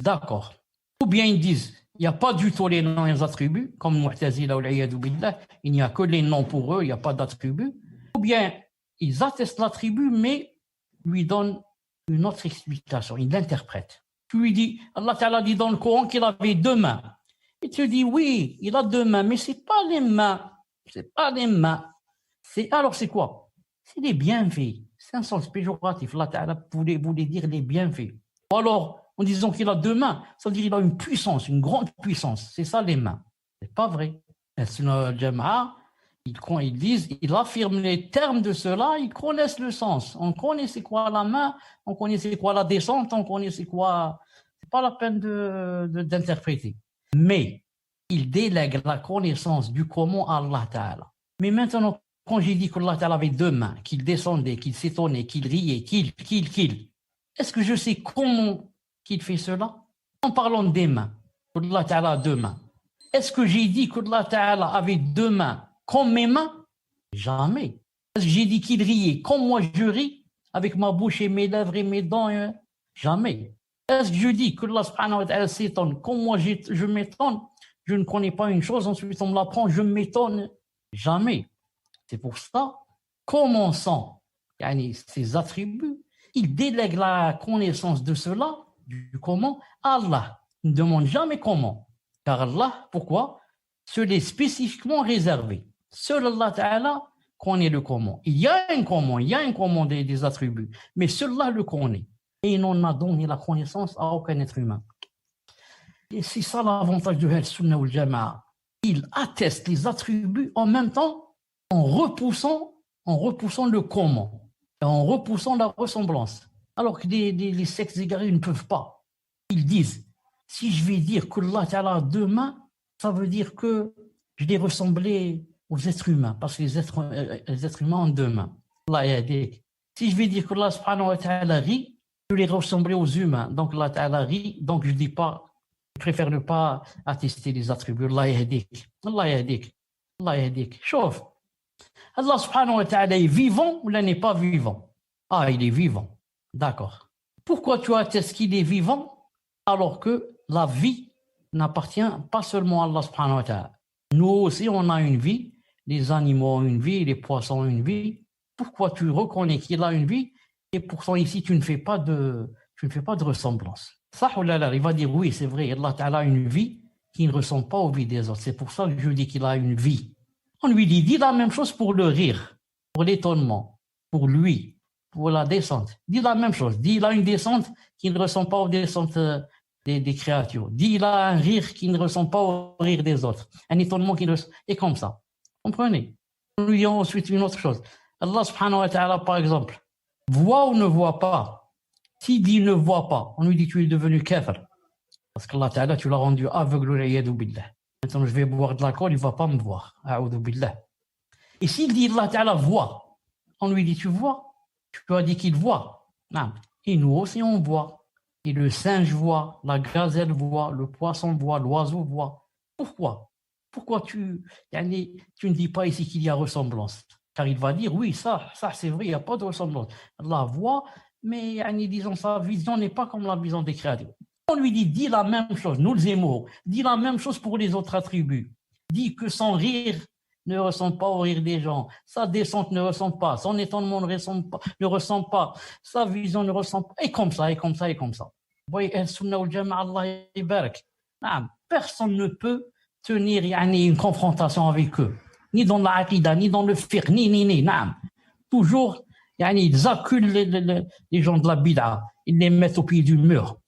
D'accord. Ou bien ils disent, il n'y a pas du tout les noms et les attributs, comme Mu'tazila ou l'Iyadu Billah, il n'y a que les noms pour eux, il n'y a pas d'attributs. Ou bien ils attestent l'attribut, mais lui donnent une autre explication, ils l'interprètent. Tu lui dis, Allah Ta'ala dit dans le Coran qu'il avait 2 mains. Et tu dis, oui, il a 2 mains, mais ce n'est pas les mains. C'est pas les mains. Alors c'est quoi? C'est les bienfaits. C'est un sens péjoratif. Allah Ta'ala voulait dire les bienfaits. Ou alors, en disant qu'il a 2 mains, ça veut dire qu'il a une puissance, une grande puissance. C'est ça les mains. C'est pas vrai. Le Jama'a, ils disent, ils affirment les termes de cela, ils connaissent le sens. On connaît c'est quoi la main, on connaît c'est quoi la descente, on connaît c'est quoi. C'est pas la peine d'interpréter. Mais ils délèguent la connaissance du comment à Allah Ta'ala. Mais maintenant, quand j'ai dit qu'Allah Ta'ala avait 2 mains, qu'il descendait, qu'il s'étonnait, qu'il riait, qu'il, est-ce que je sais comment qu'il fait cela? En parlant des mains, qu'Allah Ta'ala a 2 mains. Est-ce que j'ai dit qu'Allah Ta'ala avait 2 mains comme mes mains? Jamais. Est-ce que j'ai dit qu'il riait comme moi je ris, avec ma bouche et mes lèvres et mes dents? Jamais. Est-ce que je dis que Allah subhanahu wa ta'ala s'étonne comme moi je m'étonne? Je ne connais pas une chose, ensuite on me l'apprend, je m'étonne? Jamais. C'est pour ça, commençant ces attributs, il délègue la connaissance de cela, du comment, à Allah. Il ne demande jamais comment. Car Allah, pourquoi? Seul est spécifiquement réservé. Seul Allah Ta'ala connaît le comment. Il y a un comment des attributs, mais seul Allah le connaît. Et il n'en a donné la connaissance à aucun être humain. Et c'est ça l'avantage de Al-Sunnah ou Jama'a. Il atteste les attributs en même temps en repoussant le comment, et en repoussant la ressemblance. Alors que les sectes égarés ne peuvent pas. Ils disent, si je vais dire qu'Allah Ta'ala a 2 mains, ça veut dire que je l'ai ressemblé aux êtres humains, parce que les êtres humains ont 2 mains. Allah yadik. Si je vais dire qu'Allah subhanahu wa ta'ala rit, je l'ai ressemblé aux humains. Donc Allah Ta'ala rit, donc je dis pas, je préfère ne pas attester les attributs. Allah yadik. Allah yadik. Allah yadik. Chauffe. Allah subhanahu wa ta'ala est vivant ou il n'est pas vivant? Ah, il est vivant. D'accord. Pourquoi tu attestes qu'il est vivant alors que la vie n'appartient pas seulement à Allah subhanahu wa ta'ala? Nous aussi, on a une vie. Les animaux ont une vie, les poissons ont une vie. Pourquoi tu reconnais qu'il a une vie et pourtant ici, tu ne fais pas de ressemblance? Ça, il va dire oui, c'est vrai, Allah ta'ala a une vie qui ne ressemble pas aux vies des autres. C'est pour ça que je dis qu'il a une vie. On lui dit la même chose pour le rire, pour l'étonnement, pour lui, pour la descente. Dis la même chose. Dis il a une descente qui ne ressemble pas aux descentes des créatures. Dis il a un rire qui ne ressemble pas au rire des autres. Un étonnement qui ne ressemble... Et comme ça. Comprenez? On lui dit ensuite une autre chose. Allah subhanahu wa ta'ala, par exemple, voit ou ne voit pas? S'il dit ne voit pas, on lui dit tu es devenu kafir. Parce qu'Allah ta'ala, tu l'as rendu aveugle, l'iyadu billah. Maintenant, je vais boire de l'alcool, il ne va pas me voir. A'udhu billah. Et s'il dit Allah Ta'ala voit, on lui dit tu vois? Tu lui as dit qu'il voit. Non. Et nous aussi on voit. Et le singe voit, la gazelle voit, le poisson voit, l'oiseau voit. Pourquoi tu ne dis pas ici qu'il y a ressemblance? Car il va dire oui, ça c'est vrai, il n'y a pas de ressemblance. Allah voit, mais disons sa vision n'est pas comme la vision des créatures. On lui dit, dis la même chose, nous les émots, dis la même chose pour les autres attributs. Dis que son rire ne ressemble pas au rire des gens, sa descente ne ressemble pas, son étonnement ne ressemble pas, sa vision ne ressemble pas, et comme ça, et comme ça, et comme ça. Vous voyez, personne ne peut tenir une confrontation avec eux, ni dans la aqidah, ni dans le fiqh, ni. Toujours, ils acculent les gens de la bid'a, ils les mettent au pied du mur,